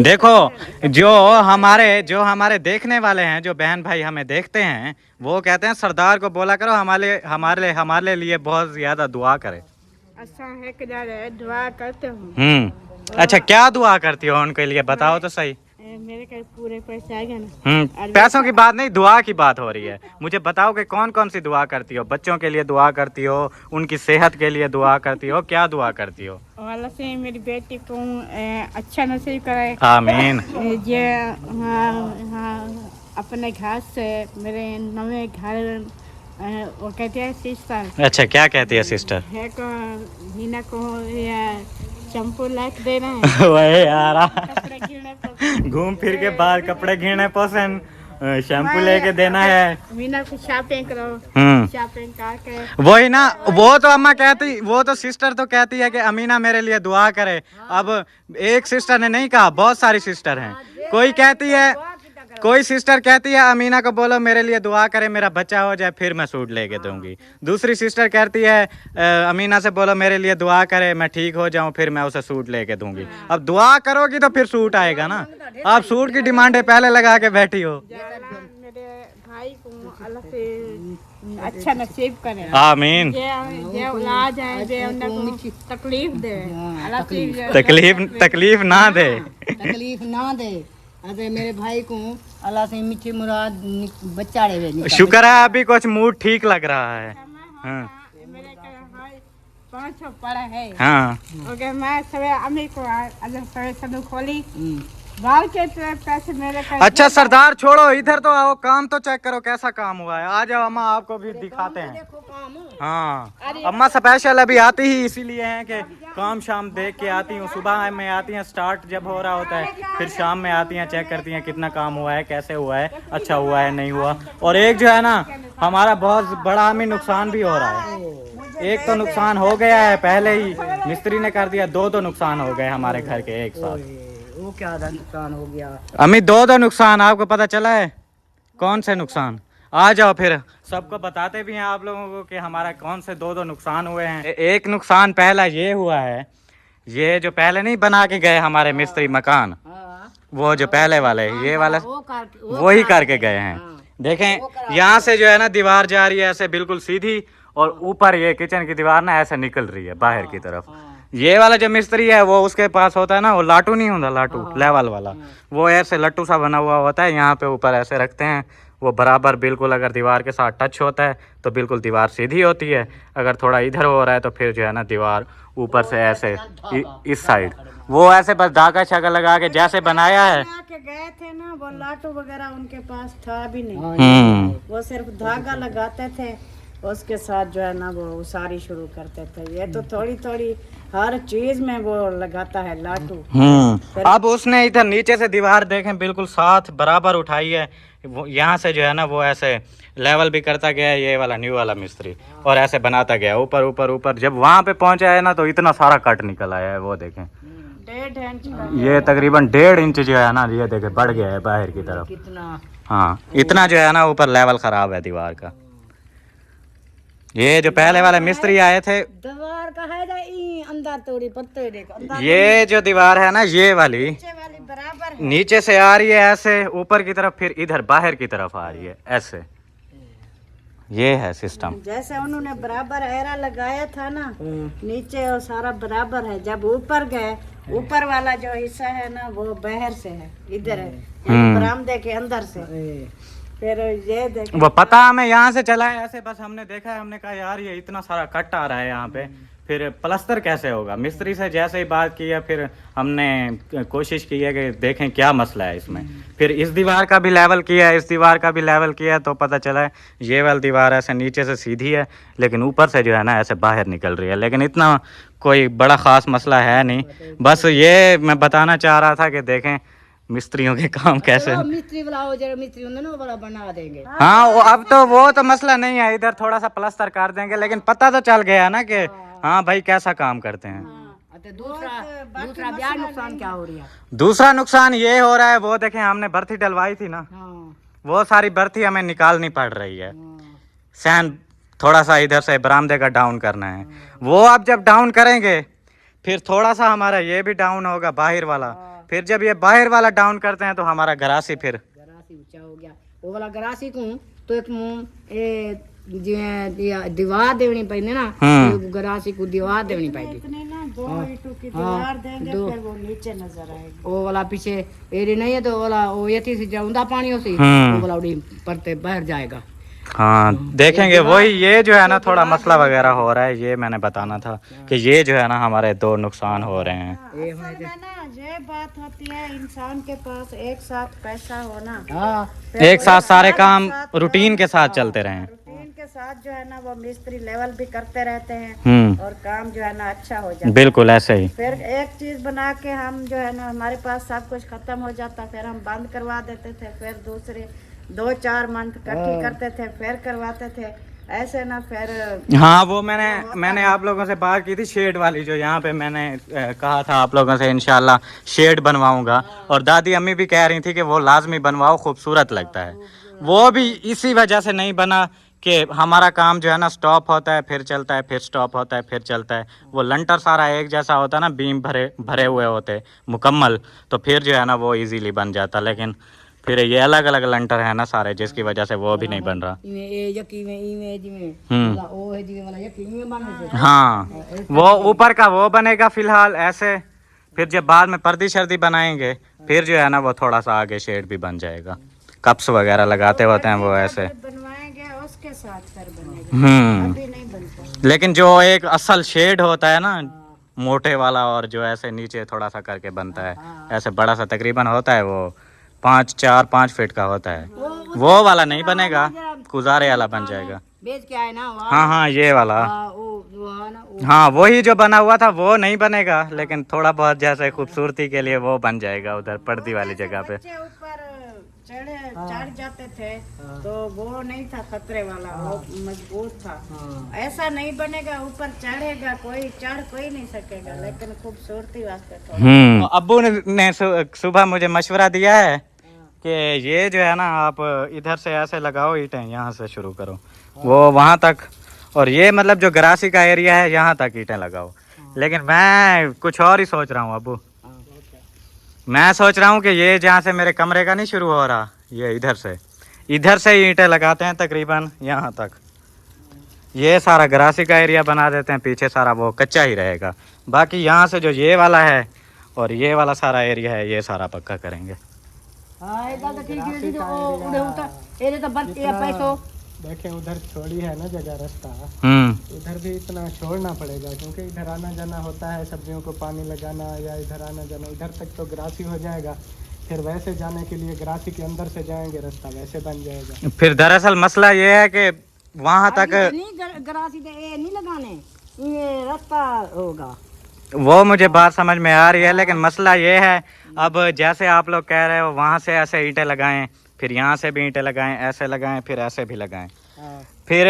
देखो जो हमारे देखने वाले हैं, जो बहन भाई हमें देखते हैं, वो कहते हैं सरदार को बोला करो हमारे लिए बहुत ज्यादा दुआ करे। अच्छा है कि दुआ करते हूँ। अच्छा क्या दुआ करती हो उनके लिए, बताओ तो सही। मेरे घर पूरे पैसे आएगा ना। पैसों की बात नहीं, दुआ की बात हो रही है। मुझे बताओ कि कौन कौन सी दुआ करती हो? बच्चों के लिए दुआ करती हो, उनकी सेहत के लिए दुआ करती हो, क्या दुआ करती हो? अल्लाह से मेरी बेटी को अच्छा नसीब कराए, आमीन। ये अपने घर से मेरे नवे घर वो कहते हैं सिस्टर। अच्छा क्या कहती है सिस्टर? है को मीना को शैम्पू लाइक दे रहे हैं। वही यार कपड़े गिरने पर घूम फिर के बाद कपड़े गिरने पसंद, शैम्पू लेके देना है। मीना को शॉपिंग करो, शॉपिंग करके वही ना। वो तो अम्मा कहती, वो तो सिस्टर तो कहती है कि अमीना मेरे लिए दुआ करे। अब एक सिस्टर ने नहीं कहा, बहुत सारी सिस्टर हैं। कोई कहती है कोई सिस्टर कहती है अमीना को बोलो मेरे लिए दुआ करे मेरा बच्चा हो जाए फिर मैं सूट लेके दूंगी। दूसरी सिस्टर कहती है अमीना से बोलो मेरे लिए दुआ करे मैं ठीक हो जाऊं फिर मैं उसे सूट लेके दूंगी। अब दुआ करोगी तो फिर सूट आएगा ना। आप सूट की डिमांडें पहले लगा के बैठी हो। मेरे भाई को अल्लाह से अच्छा नसीब करे। आमीन। जे औलाद है जे उनको तकलीफ दे अल्लाह से तकलीफ ना दे। तकलीफ ना दे। अरे मेरे भाई को अल्लाह से मीठी मुराद बच्चा रहे। शुक्र है अभी कुछ मूड ठीक लग रहा है। हाँ मेरे भाई 5 पढ़ा है। हाँ ओके मैं सवे अम्मी को अगर सवे सदु खोली बाल के पैसे मेरे का। अच्छा सरदार छोड़ो इधर तो आओ काम तो चेक करो कैसा काम हुआ है। आ जाओ अम्मा आपको भी दिखाते हैं। हाँ अम्मा स्पेशल अभी आती ही इसीलिए है कि काम शाम देख के आती हूँ। सुबह में आती हैं स्टार्ट जब हो रहा होता है फिर शाम में आती हैं चेक करती हैं कितना काम हुआ है कैसे हुआ है अच्छा हुआ है नहीं हुआ। और एक जो है ना हमारा बहुत बड़ा हमें नुकसान भी हो रहा है। एक तो नुकसान हो गया है पहले ही मिस्त्री ने कर दिया। दो नुकसान हो गए हमारे घर के एक साथ। वो क्या नुकसान हो गया अम्मी दो नुकसान आपको पता चला है कौन से नुकसान? आ जाओ फिर सबको बताते भी हैं आप लोगों को कि हमारा कौन से दो नुकसान हुए हैं। एक नुकसान पहला ये हुआ है ये जो पहले नहीं बना के गए हमारे मिस्त्री मकान वो जो पहले वाले ये वाला वो ही करके गए हैं। देखें यहाँ से जो है ना दीवार जा रही है ऐसे बिल्कुल सीधी और ऊपर ये किचन की दीवार ना ऐसे निकल रही है बाहर की तरफ। ये वाला जो मिस्त्री है वो उसके पास होता है ना वो लाटू नहीं होता लाटू लेवल वाला वो ऐसे लट्टू सा बना हुआ होता है यहाँ पे ऊपर ऐसे रखते हैं वो बराबर बिल्कुल अगर दीवार के साथ टच होता है तो बिल्कुल दीवार सीधी होती है। अगर थोड़ा इधर हो रहा है तो फिर जो है ना दीवार ऊपर से ऐसे इस साइड वो ऐसे बस धागा छागा लगा के जैसे बनाया है। गए थे ना वो लाटू वगैरह उनके पास था भी नहीं। वो सिर्फ धागा लगाते थे उसके साथ जो है ना वो उसारी शुरू करते थे। ये तो थोड़ी हर चीज में वो लगाता है लाटू। अब उसने इधर नीचे से दीवार देखें बिल्कुल साथ बराबर उठाई है। वो यहाँ से जो है ना वो ऐसे लेवल भी करता गया है ये वाला न्यू वाला मिस्त्री और ऐसे बनाता गया ऊपर ऊपर ऊपर। जब वहाँ पे पहुंचा है ना तो इतना सारा कट निकल आया है वो देखें 1.5 इंच ये तकरीबन 1.5 इंच जो है ना ये देखे बढ़ गया है बाहर की तरफ। कितना हाँ इतना जो है ना ऊपर लेवल खराब है दीवार का। ये जो पहले वाले मिस्त्री आए थे दीवार का है अंदर तोड़ी पत्ते देखो ये जो दीवार है ना ये वाली बराबर है। नीचे से आ रही है ऐसे ऊपर की तरफ फिर इधर बाहर की तरफ आ रही है ऐसे। ये है सिस्टम जैसे उन्होंने बराबर एरा लगाया था ना नीचे और सारा बराबर है। जब ऊपर गए ऊपर वाला जो हिस्सा है ना वो बाहर से है इधर है बरामदे के अंदर से। फिर ये देखो वो पता हमें यहाँ से चला है ऐसे बस हमने देखा है हमने कहा यार ये इतना सारा कट आ रहा है यहाँ पे फिर प्लास्टर कैसे होगा। मिस्त्री से जैसे ही बात की है फिर हमने कोशिश की है कि देखें क्या मसला है इसमें। फिर इस दीवार का भी लेवल किया है इस दीवार का भी लेवल किया है तो पता चला है ये वाली दीवार ऐसे नीचे से सीधी है लेकिन ऊपर से जो है ना ऐसे बाहर निकल रही है। लेकिन इतना कोई बड़ा ख़ास मसला है नहीं। बस ये मैं बताना चाह रहा था कि देखें मिस्त्रियों के काम कैसे मिस्त्री बुलाओ जरा मिस्त्री वाला बना देंगे। हाँ अब तो वो तो मसला नहीं है इधर थोड़ा सा प्लास्टर कर देंगे लेकिन पता तो चल गया ना कि हाँ भाई कैसा काम करते हैं। दूसरा ब्याह नुकसान क्या हो रही है? दूसरा नुकसान ये हो रहा है वो देखें हमने बर्थी डलवाई थी ना वो सारी बर्थी हमें निकालनी पड़ रही है। सैन थोड़ा सा इधर से बरामदे का डाउन करना है वो अब जब डाउन करेंगे फिर थोड़ा सा हमारा ये भी डाउन होगा बाहर वाला। फिर जब ये बाहर वाला डाउन करते हैं तो हमारा गरासी फिर गरासी ऊंचा हो गया वो वाला गरासी को तो एक दीवार देनी पड़ेगी ना गरासी को दीवार देनी पड़ेगी। दो ईंटों की दीवार देंगे फिर वो नीचे नजर आएगी। वो वाला पीछे एरी नहीं है तो वाला वो ये थी जाऊंदा पानी हो सी वो वाला उड़ी परते बाहर जाएगा। हाँ देखेंगे वही ये जो है ना थोड़ा मसला वगैरह हो रहा है। ये मैंने बताना था कि ये जो है ना हमारे दो नुकसान हो रहे हैं। ये बात होती है इंसान के पास एक साथ पैसा होना एक साथ सारे काम रूटीन के साथ चलते रहे रूटीन के साथ जो है ना वो मिस्त्री लेवल भी करते रहते हैं और काम जो है ना अच्छा हो जाता है। बिल्कुल ऐसे ही फिर एक चीज बना के हम जो है ना हमारे पास सब कुछ खत्म हो जाता फिर हम बंद करवा देते थे। फिर दूसरे 2-4 मंथ इकट्ठी करते थे फिर करवाते थे। ऐसे ना फिर हाँ वो मैंने आप लोगों से बात की थी शेड वाली, जो यहाँ पे मैंने कहा था आप लोगों से इंशाल्लाह शेड बनवाऊंगा, और दादी अम्मी भी कह रही थी कि वो लाजमी बनवाओ, खूबसूरत लगता है। वो भी इसी वजह से नहीं बना कि हमारा काम जो है ना स्टॉप होता है फिर चलता है, फिर स्टॉप होता है फिर चलता है। वो लंटर सारा एक जैसा होता है ना, बीम भरे भरे हुए होते मुकम्मल, तो फिर जो है ना वो इजीली बन जाता। लेकिन फिर ये अलग अलग लंटर है ना सारे, जिसकी वजह से वो भी नहीं बन रहा। हाँ वो ऊपर का वो बनेगा फिलहाल ऐसे, फिर जब बाद में पर्दी शर्दी बनाएंगे फिर जो है ना वो थोड़ा सा आगे शेड भी बन जाएगा। कप्स वगैरह लगाते होते हैं वो ऐसे। बनवाएंगे उसके साथ फिर बनेगा, अभी नहीं बनता। लेकिन जो एक असल शेड होता है ना मोटे वाला, और जो ऐसे नीचे थोड़ा सा करके बनता है ऐसे बड़ा सा तकरीबन होता है, वो 5 फीट का होता है, वो वाला नहीं बनेगा, गुजारे वाला बन जाएगा। बेच के आए ना वहाँ। हाँ हाँ ये वाला, वो है ना वो। हाँ वही जो बना हुआ था वो नहीं बनेगा, लेकिन थोड़ा बहुत जैसे खूबसूरती के लिए वो बन जाएगा उधर पर्दी वाली जगह पे। बच्चे ऊपर चढ़ जाते थे तो वो नहीं था खतरे वाला, वो मजबूत था। ऐसा नहीं बनेगा, ऊपर चढ़ेगा कोई, चढ़ कोई नहीं सकेगा, लेकिन खूबसूरती वास्ते तो। अब्बू ने सुबह मुझे मशवरा दिया है कि ये जो है ना आप इधर से ऐसे लगाओ ईंटें, यहाँ से शुरू करो वो वहाँ तक, और ये मतलब जो गरासी का एरिया है यहाँ तक ईंटें लगाओ। लेकिन मैं कुछ और ही सोच रहा हूँ अब्बू, मैं सोच रहा हूँ कि ये जहाँ से मेरे कमरे का नहीं शुरू हो रहा, ये इधर से ईंटें लगाते हैं तकरीबन यहाँ तक, ये सारा गरासी का एरिया बना देते हैं, पीछे सारा वो कच्चा ही रहेगा। बाकी यहाँ से जो ये वाला है और ये वाला सारा एरिया है ये सारा पक्का करेंगे। देखें उधर छोड़ी है ना जगह रास्ता, उधर भी इतना छोड़ना पड़ेगा, क्योंकि इधर आना जाना होता है, सब्जियों को पानी लगाना या इधर आना जाना, इधर तक तो ग्रासी हो जाएगा, फिर वैसे जाने के लिए ग्रासी के अंदर से जाएंगे, रास्ता वैसे बन जाएगा। फिर दरअसल मसला ये है कि वहाँ तक गरासी नहीं लगाने, ये रास्ता होगा। वो मुझे बात समझ में आ रही है, लेकिन मसला ये है अब जैसे आप लोग कह रहे हो वहाँ से ऐसे ईंटें लगाएं, फिर यहाँ से भी ईंटें लगाएं, ऐसे लगाएं, फिर ऐसे भी लगाएं। फिर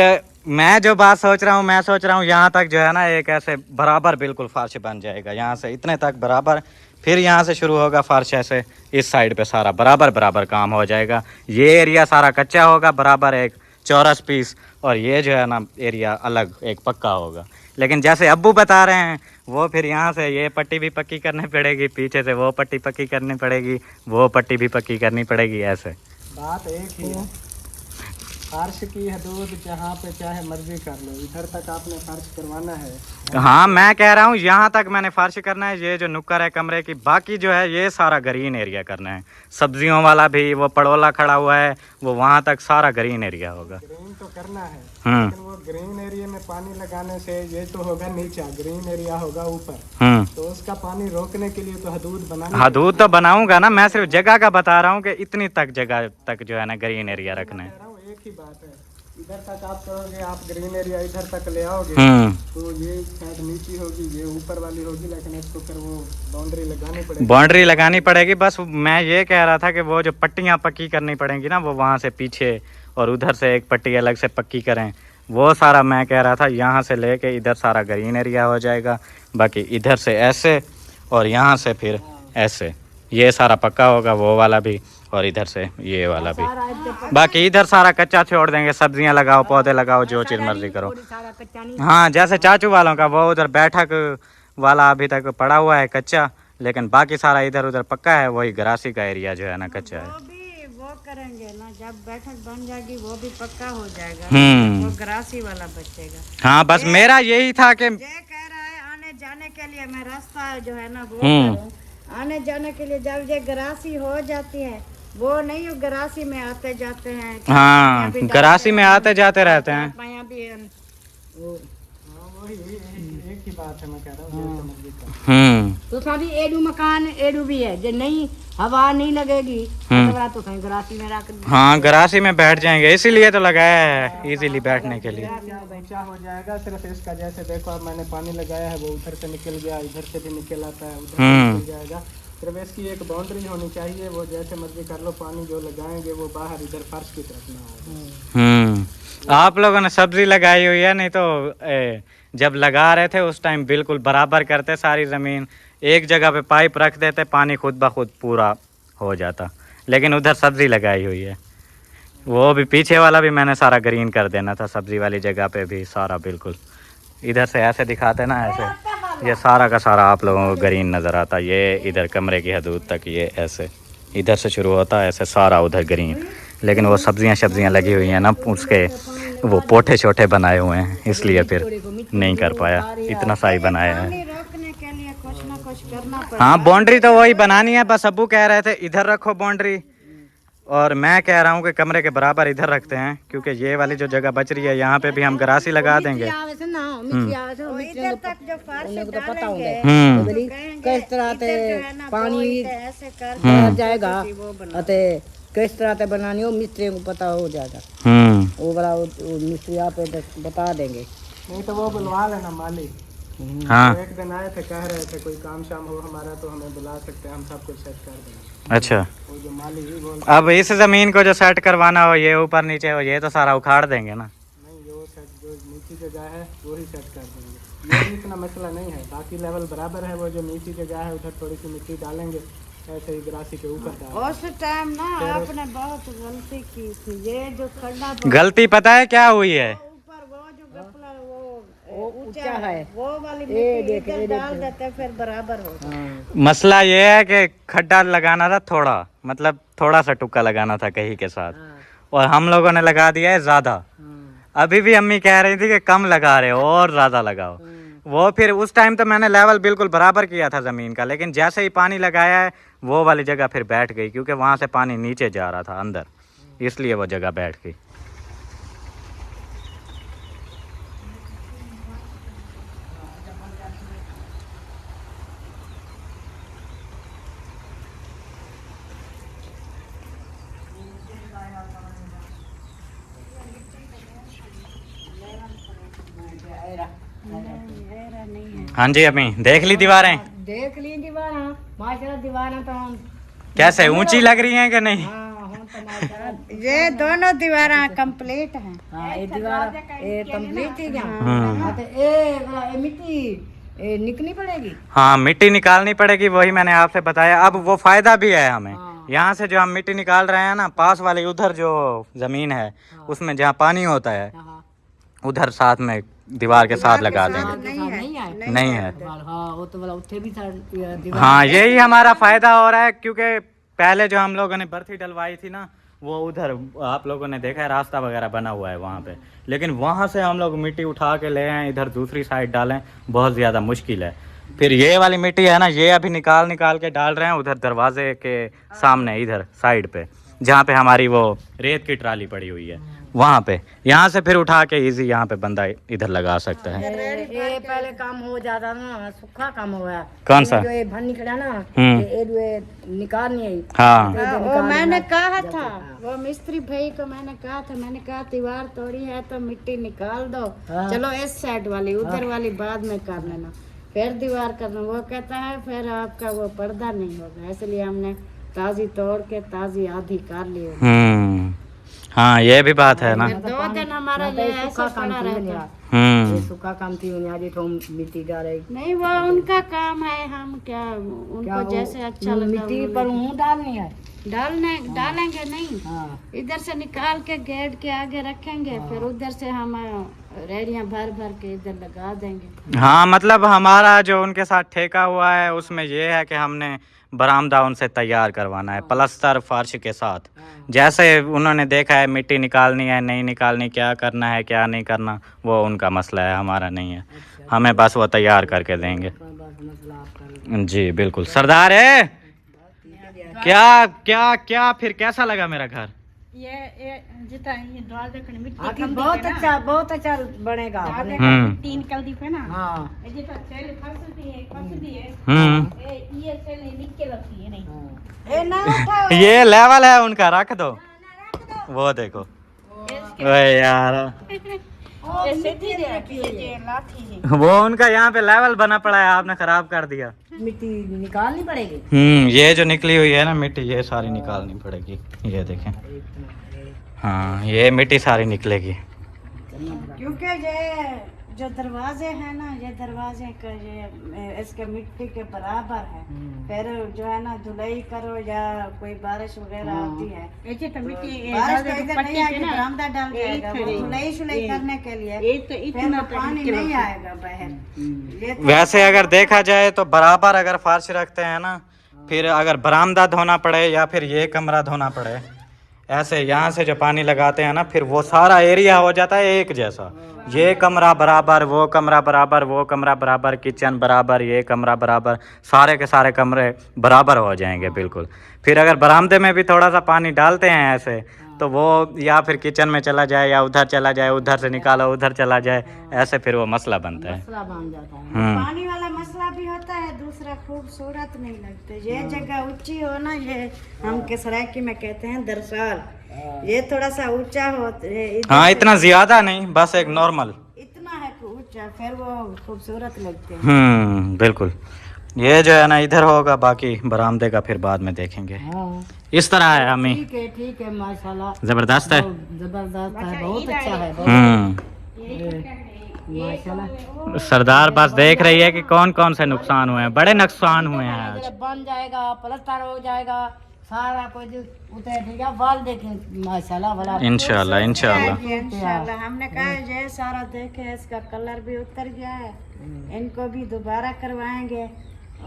मैं जो बात सोच रहा हूँ, मैं सोच रहा हूँ यहाँ तक जो है ना एक ऐसे बराबर बिल्कुल फर्श बन जाएगा, यहाँ से इतने तक बराबर, फिर यहाँ से शुरू होगा फर्श ऐसे, इस साइड पे सारा बराबर बराबर काम हो जाएगा। ये एरिया सारा कच्चा होगा बराबर एक चौरस पीस, और ये जो है ना एरिया अलग एक पक्का होगा। लेकिन जैसे अब्बू बता रहे हैं वो फिर यहाँ से ये पट्टी भी पक्की करनी पड़ेगी, पीछे से वो पट्टी पक्की करनी पड़ेगी, वो पट्टी भी पक्की करनी पड़ेगी, ऐसे बात एक ही है, फर्श की हदूद जहाँ पे चाहे मर्जी कर लो, इधर तक आपने फर्श करवाना है। हाँ मैं कह रहा हूँ यहाँ तक मैंने फर्श करना है, ये जो नुक्कर है कमरे की, बाकी जो है ये सारा ग्रीन एरिया करना है, सब्जियों वाला भी, वो पड़ोला खड़ा हुआ है वो वहाँ तक सारा ग्रीन एरिया होगा। ग्रीन तो करना है, लेकिन वो ग्रीन एरिया में पानी लगाने से ये तो होगा नीचे, ग्रीन एरिया होगा ऊपर, तो उसका पानी रोकने के लिए तो हदूद बनाना। हदूद तो बनाऊंगा ना, मैं सिर्फ जगह का बता रहा हूँ कि इतनी तक जगह तक जो है ना ग्रीन एरिया रखना है। एक ही बात है, इधर तक आप करोगे, आप ग्रीन एरिया इधर तक ले आओगे तो ये शायद नीचे होगी, ये ऊपर वाली होगी, लेकिन इसको फिर वो बाउंड्री लगानी पड़ेगी। बाउंड्री लगानी पड़ेगी, बस मैं ये कह रहा था कि वो जो पट्टियाँ पक्की करनी पड़ेंगी ना, वो वहाँ से पीछे और उधर से एक पट्टी अलग से पक्की करें, वो सारा मैं कह रहा था यहाँ से लेके इधर सारा ग्रीन एरिया हो जाएगा। बाकी इधर से ऐसे और यहाँ से फिर ऐसे, ये सारा पक्का होगा, वो वाला भी, और इधर से ये वाला भी। बाकी इधर सारा कच्चा छोड़ देंगे, सब्जियां लगाओ, पौधे लगाओ, जो चीज़ मर्जी करो। हाँ जैसे चाचू वालों का वो उधर बैठक वाला अभी तक पड़ा हुआ है कच्चा, लेकिन बाकी सारा इधर उधर पक्का है, वही गरासी का एरिया जो है ना कच्चा है। वो करेंगे ना, जब बैठक बन जाएगी वो भी पक्का हो जाएगा, वो गरासी वाला बचेगा। हाँ बस मेरा यही था कि ये कह रहा है आने जाने के लिए मैं रास्ता जो है ना वो करूं, आने जाने के लिए जब ये गरासी हो जाती है, वो नहीं गरासी में आते जाते हैं। हाँ गरासी में आते जाते रहते हैं। एक ही बात है, मैं कह रहा हूँ तो सभी एडू मकान एडू भी है, जो नहीं हवा नहीं लगेगी तो कहीं गरासी में रख। हाँ गरासी में बैठ जाएंगे, इसीलिए तो लगाया है इजीली बैठने के लिए। ऊंचा हो जाएगा, सिर्फ इसका जैसे देखो अब मैंने पानी लगाया है, वो उधर से निकल गया, इधर से भी निकल आता है, उधर से निकल जाएगा। सिर्फ इसकी एक बाउंड्री होनी चाहिए, वो जैसे मर्जी कर लो, पानी जो लगाएंगे वो बाहर इधर फर्श की तरफ ना आए। आप लोगों ने सब्जी लगाई हुई है, नहीं तो जब लगा रहे थे उस टाइम बिल्कुल बराबर करते सारी ज़मीन, एक जगह पे पाइप रख देते, पानी खुद ब खुद पूरा हो जाता। लेकिन उधर सब्जी लगाई हुई है, वो भी पीछे वाला भी मैंने सारा ग्रीन कर देना था, सब्जी वाली जगह पे भी सारा बिल्कुल। इधर से ऐसे दिखाते ना, ऐसे ये सारा का सारा आप लोगों को ग्रीन नज़र आता। ये इधर कमरे की हदूद तक ये ऐसे इधर से शुरू होता है, ऐसे सारा उधर ग्रीन। लेकिन वो सब्जियां लगी हुई हैं ना, उसके वो पोठे छोटे बनाए हुए हैं, इसलिए फिर नहीं कर पाया, इतना सा ही बनाया है। रोकने के लिए कुछ ना कुछ करना पड़ता हाँ, बाउंड्री तो वही बनानी है, बस अब्बू कह रहे थे इधर रखो बाउंड्री, और मैं कह रहा हूँ कि कमरे के बराबर इधर रखते हैं, क्योंकि ये वाली जो जगह बच रही है यहाँ पे भी हम गरासी लगा देंगे। इधर तक जो फर्श डालेंगे किस तरह से पानी ऐसे कर जाएगा, अते किस तरह से बनानी हो मिस्त्री को पता हो जाएगा। वो बड़ा वो मिस्त्री आप बता देंगे। नहीं तो वो बुलवा लेना माली। हाँ, एक दिन आए थे, कह रहे थे कोई काम शाम हो हमारा तो हमें बुला सकते हैं, हम सब कुछ सेट कर देंगे। अच्छा, वो जो माली ही बोल अब इस ज़मीन को जो सेट करवाना हो, ये ऊपर नीचे हो, ये तो सारा उखाड़ देंगे ना। नहीं, जो सेट जो नीची जगह है वो ही सेट कर देंगे, ये इतना मसला नहीं है। बाकी लेवल बराबर है, वो जो नीची जगह है उधर थोड़ी सी मिट्टी डालेंगे, ऐसे ही ग्रासी के ऊपर डालेंगे। उस टाइम ना आपने बहुत गलती की थी। ये जो खड्डा गलती पता है क्या हुई है? ऊपर वो जो गपला वो ऊंचा है, वो वाली मिट्टी इधर डाल देते फिर बराबर होता। मसला ये है कि खड्डा लगाना था थोड़ा, मतलब थोड़ा सा टुक्का लगाना था कहीं के साथ, और हम लोगों ने लगा दिया है ज़्यादा। अभी भी अम्मी कह रही थी कि कम लगा रहे हो और ज़्यादा लगाओ। वो फिर उस टाइम तो मैंने लेवल बिल्कुल बराबर किया था ज़मीन का, लेकिन जैसे ही पानी लगाया है वो वाली जगह फिर बैठ गई, क्योंकि वहाँ से पानी नीचे जा रहा था अंदर, इसलिए वो जगह बैठ गई। हाँ जी, अम्मी देख ली दीवारें? देख ली दीवारा, माशाल्लाह दीवारा तो कैसे ऊंची लग रही हैं कि नहीं? ये दोनों दीवारें कंप्लीट हैं। हाँ, ये दीवार ये कंप्लीट है क्या? हाँ, तो ये मिट्टी ये निकलनी पड़ेगी। हाँ, मिट्टी निकालनी पड़ेगी, वही मैंने आपसे बताया। अब वो फायदा भी है हमें, यहाँ से जो हम मिट्टी निकाल रहे हैं ना, पास वाली उधर जो जमीन है उसमें जहाँ पानी होता है उधर साथ में दीवार के साथ लगा देंगे। नहीं है। हाँ, वो तो वाला उत्थे भी था दीवार। हाँ, यही हमारा फायदा हो रहा है, क्योंकि पहले जो हम लोगों ने बर्थी डलवाई थी ना, वो उधर आप लोगों ने देखा है रास्ता वगैरह बना हुआ है वहाँ पे, लेकिन वहाँ से हम लोग मिट्टी उठा के ले आए, इधर दूसरी साइड डालें, बहुत ज़्यादा मुश्किल है। फिर ये वाली मिट्टी है ना, ये अभी निकाल के डाल रहे हैं उधर दरवाजे के सामने, इधर साइड पे जहाँ पे हमारी वो रेत की ट्राली पड़ी हुई है वहाँ पे। यहाँ से फिर उठा के इजी यहाँ पे बंदा इधर लगा सकता है। ये पहले काम हो जाता ना, सूखा काम हो गया। कौन सा? जो ये भन निकला ना, ये निकालनी है। हाँ, वो मैंने कहा था, वो मिस्त्री भाई को मैंने कहा दीवार तोड़ी है तो मिट्टी निकाल दो, चलो इस साइड वाली, उधर वाली बाद में कर लेना, फिर दीवार करना। वो कहता है फिर आपका वो पर्दा नहीं होगा, इसलिए हमने ताजी तोड़ के ताजी आधी कर ली। हाँ, ये भी बात है ना। 2 दिन हमारा ये ऐसा पड़ा रहता। ये सूखा काम थी, आज तो मिट्टी डालेगी। नहीं, वो उनका काम है, हम क्या उनको जैसे अच्छा लगा मिट्टी पर मुँह डालनी है, डालेंगे नहीं। इधर से निकाल के गेट के आगे रखेंगे, फिर उधर से हम रेडियां भर के इधर लगा देंगे। हाँ, मतलब हमारा जो उनके साथ ठेका हुआ है उसमें ये है कि हमने बरामदा उनसे तैयार करवाना है, प्लास्टर फर्श के साथ। जैसे उन्होंने देखा है मिट्टी निकालनी है नहीं निकालनी, क्या करना है क्या नहीं करना, वो उनका मसला है, हमारा नहीं है। हमें बस वो तैयार करके देंगे। जी बिल्कुल सरदार है। क्या क्या क्या फिर कैसा लगा मेरा घर? ये जितना ये द्वार देखने मिट्टी आखिर बहुत अच्छा बनेगा। तीन कल दी पे ना। हाँ, ये जितना चेले फंस दी है ये चेले निकल रखी है नहीं। ए ना उठाओ, ये लेवल है उनका, रख दो। वो देखो ओए यार, ये सीधी रखी है, ये लाठी है। वो उनका यहाँ पे लेवल बना पड़ा है, आपने खराब कर दिया। मिट्टी निकालनी पड़ेगी। ये जो निकली हुई है ना मिट्टी, ये सारी निकालनी पड़ेगी। ये देखें, हाँ ये मिट्टी सारी निकलेगी। करना पड़ा। क्योंकि ये जो दरवाजे हैं ना, ये दरवाजे का ये इसके मिट्टी के बराबर है। फिर जो है ना धुलाई करो या कोई बारिश वगैरह आती है, ऐसे तो मिट्टी बारिश तो इधर नहीं आएगी, बरामदा डाल जाएगा, वो धुलाई शुलाई करने के लिए तो फिर वो पानी नहीं आएगा बाहर। ये तो वैसे अगर देखा जाए तो बराबर अगर फर्श रखते हैं ना, फिर अगर बरामदा धोना पड़े या फिर ये कमरा धोना पड़े, ऐसे यहाँ से जो पानी लगाते हैं ना, फिर वो सारा एरिया हो जाता है एक जैसा। ये कमरा बराबर, वो कमरा बराबर, वो कमरा बराबर, किचन बराबर, ये कमरा बराबर, सारे के सारे कमरे बराबर हो जाएंगे बिल्कुल। फिर अगर बरामदे में भी थोड़ा सा पानी डालते हैं ऐसे, तो वो या फिर किचन में चला जाए या उधर चला जाए, उधर से निकालो उधर चला जाए, ऐसे फिर वो मसला बनता है। मसला बन जाता है। पानी वाला मसला भी होता है, दूसरा खूबसूरत नहीं लगते। ये जगह ऊंची हो ना, ये हम सरायकी में कहते हैं दरसाल, ये थोड़ा सा ऊंचा हो, हाँ इतना ज्यादा नहीं, बस एक नॉर्मल, इतना है ऊंचा, फिर वो खूबसूरत लगते हैं। बिल्कुल। ये जो है ना इधर होगा, बाकी बरामदे का फिर बाद में देखेंगे। हाँ इस तरह है अम्मी, ठीक है माशाल्लाह, जबरदस्त है। जबरदस्त है, बहुत अच्छा है, माशाल्लाह। सरदार बस देख रही है कि कौन कौन से नुकसान हुए हैं, बड़े नुकसान हुए हैं आज। बन जाएगा, प्लास्टर हो जाएगा, सारा कुछ उतर ठीक है, वाल देखें माशाल्लाह वाला। इंशाल्लाह इंशाल्लाह। इंशाल्लाह हमने कहा ये सारा देखे, इसका कलर भी उतर गया है, इनको भी दोबारा करवाएंगे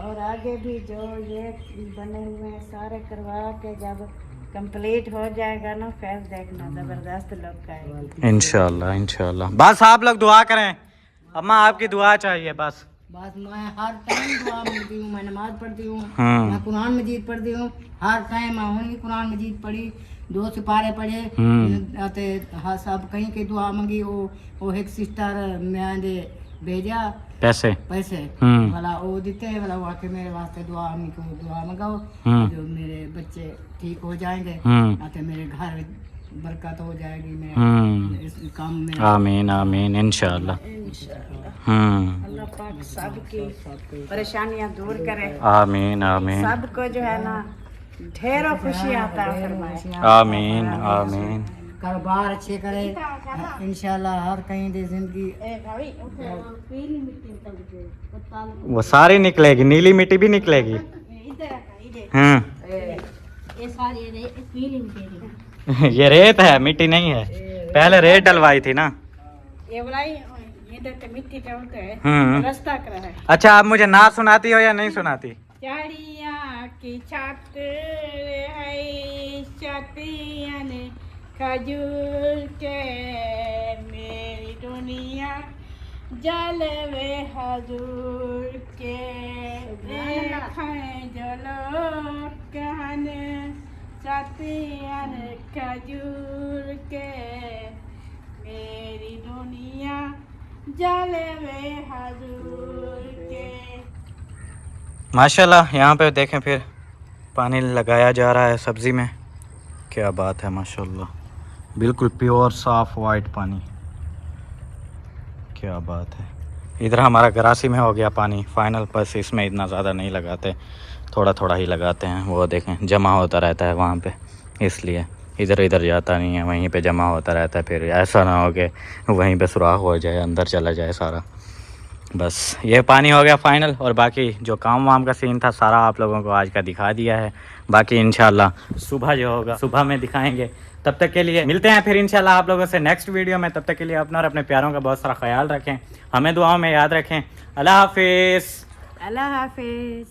और आगे भी जो ये बने हुए हैं सारे करवा के जब कंप्लीट हो जाएगा ना, फिर देखना जबरदस्त लुक आएगा। इंशाल्लाह इंशाल्लाह। बस आप लोग दुआ करें, अम्मा आपकी दुआ चाहिए बस। बस मैं हर टाइम दुआ मांगती हूँ, मैं नमाज पढ़ती हूँ, हम्म। मैं कुरान मजीद पढ़ती हूँ, हर टाइम मैं वही कुरान मजीद पढ़ी, 2 सिपारे पढ़े, आते हाँ सब कहीं की दुआ मांगी। वो एक सिस्टर मैंने भेजा पैसे वाला, वो देते वाला, वो आके मेरे वास्ते दुआ को दुआ मंगाओ, जो मेरे बच्चे ठीक हो जाएंगे, आते मेरे घर बरकत हो जाएगी, मेरे इस काम में। आमीन आमीन इंशाल्लाह। अल्लाह पाक सबकी परेशानियां दूर करे, आमीन आमीन सबको जो है ना ढेरों खुशियां अता फरमाए। आमीन आमीन। कारोबार अच्छे करे इंशाल्लाह, हर कहीं दे जिंदगी। वो सारी निकलेगी, नीली मिट्टी भी निकलेगी। ये रेत है, मिट्टी नहीं है, पहले रेत डलवाई थी ना। ये वाला इधर के मिट्टी का होता है, रास्ता कर है। अच्छा आप मुझे नाच सुनाती हो या नहीं सुनाती? चारिया की छत है, छतियन खजूर के, मेरी दुनिया जलवे हजूर के, देखें जो लोग कहने छतियन खजूर के, मेरी दुनिया जलवे हजूर के। माशाल्लाह यहाँ पे देखें, फिर पानी लगाया जा रहा है सब्ज़ी में, क्या बात है माशाल्लाह, बिल्कुल प्योर साफ़ वाइट पानी, क्या बात है। इधर हमारा गरासी में हो गया पानी फाइनल, बस इसमें इतना ज़्यादा नहीं लगाते, थोड़ा थोड़ा ही लगाते हैं। वो देखें जमा होता रहता है वहाँ पे, इसलिए इधर इधर जाता नहीं है, वहीं पे जमा होता रहता है, फिर ऐसा ना हो कि वहीं पे सुराख हो जाए, अंदर चला जाए सारा। बस ये पानी हो गया फाइनल, और बाकी जो काम वाम का सीन था सारा आप लोगों को आज का दिखा दिया है। बाकी इंशाल्लाह सुबह जो होगा सुबह में दिखाएंगे। तब तक के लिए मिलते हैं फिर इंशाल्लाह आप लोगों से नेक्स्ट वीडियो में। तब तक के लिए अपना और अपने प्यारों का बहुत सारा ख्याल रखें, हमें दुआओं में याद रखें। अल्लाह हाफिज़। अल्लाह हाफिज।